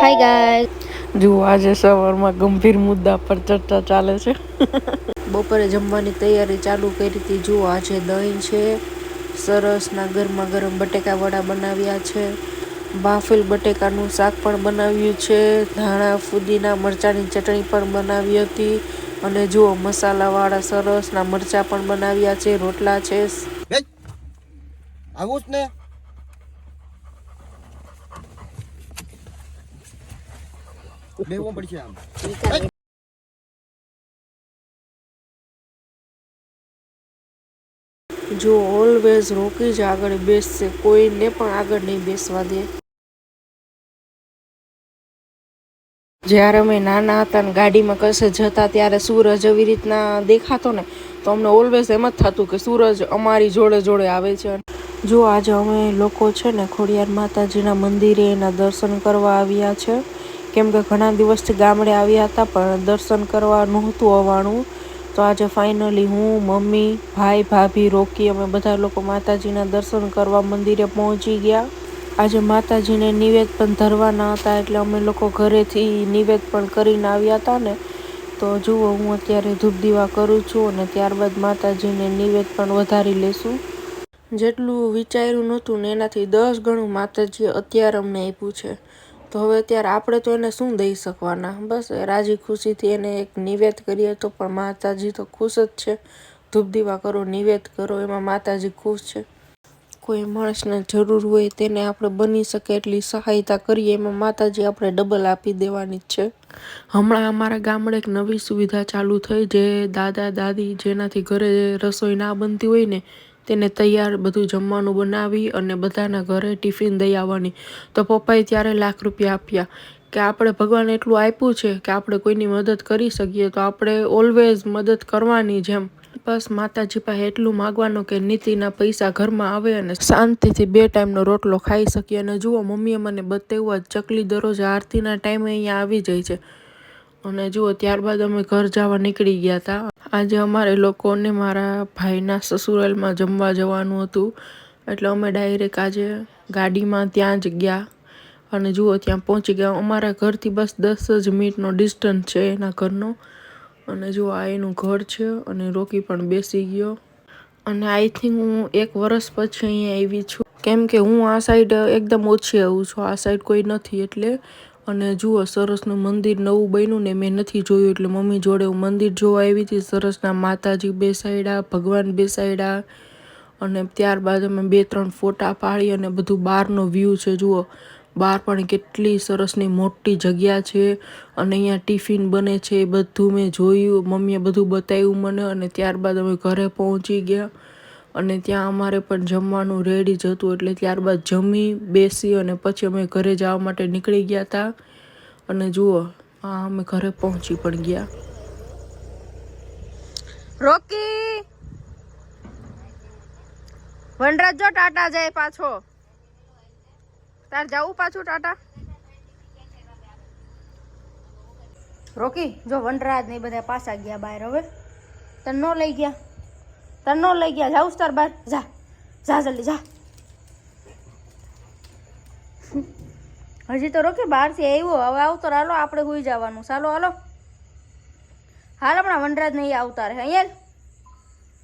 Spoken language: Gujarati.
હાય ગાઈસ, જો આજે સવારમાં ગંભીર મુદ્દા પર ચર્ચા ચાલે છે. બપોરે જમવાની તૈયારી ચાલુ કરી હતી. જુઓ આજે દહીં છે, સરસના ગરમા ગરમ બટેકા વડા બનાવ્યા છે, બાફેલ બટેકાનું શાક પણ બનાવ્યું છે, ધાણા ફુદીના મરચાંની ચટણી પણ બનાવી હતી અને જુઓ મસાલાવાળા સરસના મરચાં પણ બનાવ્યા છે, રોટલા છે. આવું જ ને બેવું પડશે આમ. જો ઓલવેઝ રોકી જ આગળ બેસશે, કોઈને પણ આગળ નહીં બેસવા દે. જ્યારે અમે નાના હતા ને ગાડીમાં કશે જતા ત્યારે સૂરજ એવી રીતના દેખાતો ને તો અમને ઓલવેઝ એમ જ થતું કે સૂરજ અમારી જોડે જોડે આવે છે. જો આજે અમે લોકો છે ને ખોડિયાર માતાજીના મંદિરે એના દર્શન કરવા આવ્યા છે, કેમ કે ઘણા દિવસથી ગામડે આવ્યા હતા પણ દર્શન કરવા નહોતું આવવાનું. તો આજે ફાઇનલી હું, મમ્મી, ભાઈ, ભાભી, રોકી અમે બધા લોકો માતાજીના દર્શન કરવા મંદિરે પહોંચી ગયા. આજે માતાજીને નિવેદ પણ ધરવાના હતા એટલે અમે લોકો ઘરેથી નિવેદ પણ કરીને આવ્યા હતા ને. તો જુઓ હું અત્યારે ધૂપ દીવા કરું છું અને ત્યારબાદ માતાજીને નિવેદ પણ વધારી લેશું. જેટલું વિચાર્યું નહોતું ને એનાથી 10 ગણું માતાજીએ અત્યારે અમને આપ્યું છે. તો હવે અત્યારે આપણે તો એને શું દઈ શકવાના, બસ રાજી ખુશીથી એને એક નિવેદ કરીએ તો પણ માતાજી તો ખુશ જ છે. ધૂપ દીવા કરો, નિવેદ કરો, એમાં માતાજી ખુશ છે. કોઈ માણસને જરૂર હોય તેને આપણે બની શકે એટલી સહાયતા કરીએ, એમાં માતાજી આપણે ડબલ આપી દેવાની જ છે. હમણાં અમારા ગામડે એક નવી સુવિધા ચાલુ થઈ, જે દાદા દાદી જેનાથી ઘરે રસોઈ ના બનતી હોય ને તેને તૈયાર બધું જમવાનું બનાવી અને બધાના ઘરે ટિફિન દઈ આવવાની. તો પપ્પાએ ત્યારે ₹1,00,000 આપ્યા કે આપણે ભગવાન એટલું આપ્યું છે કે આપણે કોઈની મદદ કરી શકીએ તો આપણે ઓલવેઝ મદદ કરવાની. જેમ બસ માતાજી પાસે એટલું માગવાનું કે નીતિના પૈસા ઘરમાં આવે અને શાંતિથી 2 ટાઈમનો રોટલો ખાઈ શકીએ. અને જુઓ મમ્મીએ મને બતાવ્યું ચકલી દરરોજ આરતીના ટાઈમે અહીંયા આવી જાય છે. અને જુઓ ત્યારબાદ અમે ઘર જવા નીકળી ગયા હતા. આજે અમારે લોકોને મારા ભાઈના સસુરાલમાં જમવા જવાનું હતું એટલે અમે ડાયરેક્ટ આજે ગાડીમાં ત્યાં જ ગયા અને જુઓ ત્યાં પહોંચી ગયા. અમારા ઘરથી બસ 10 જ મિનિટનો ડિસ્ટન્સ છે એના ઘરનો. અને જુઓ આ એનું ઘર છે અને રોકી પણ બેસી ગયો. અને આઈ થિંક હું 1 વર્ષ પછી અહીંયા આવી છું, કેમ કે હું આ સાઈડ એકદમ ઓછી આવું છું, આ સાઈડ કોઈ નથી એટલે. અને જુઓ સરસનું મંદિર નવું બન્યું ને મેં નથી જોયું એટલે મમ્મી જોડે હું મંદિર જોવા આવી હતી. સરસના માતાજી બેસાડ્યા, ભગવાન બેસાડ્યા અને ત્યારબાદ અમે 2-3 ફોટા પાડી અને બધું બહારનો વ્યૂ છે. જુઓ બહાર પણ કેટલી સરસની મોટી જગ્યા છે અને અહીંયા ટિફિન બને છે એ બધું મેં જોયું, મમ્મીએ બધું બતાવ્યું મને. અને ત્યારબાદ અમે ઘરે પહોંચી ગયા અને ત્યાં અમારે પણ જમવાનું રેડી જ હતું એટલે ત્યારબાદ જમી બેસી અને પછી અમે ઘરે જવા માટે નીકળી ગયા હતા. અને જુઓ અમે ઘરે પહોંચી પણ ગયા. રોકી વનરાજ જો ટાટા જાય પાછો, તાર જાવું પાછું ટાટા? રોકી જો વનરાજ ને બધા પાછા ગયા બહાર. હવે તને ન લઈ ગયા, તને ન લઈ ગયા, જાઉં તાર બહાર, જા જા જલ્દી જા. હજી તો રોકી બહારથી આવ્યો, હવે આવતો હાલો આપણે સુઈ જવાનું. ચાલો હાલો હાલ, હમણાં વનરાજ નહીં આવતા રહે અહીંયા.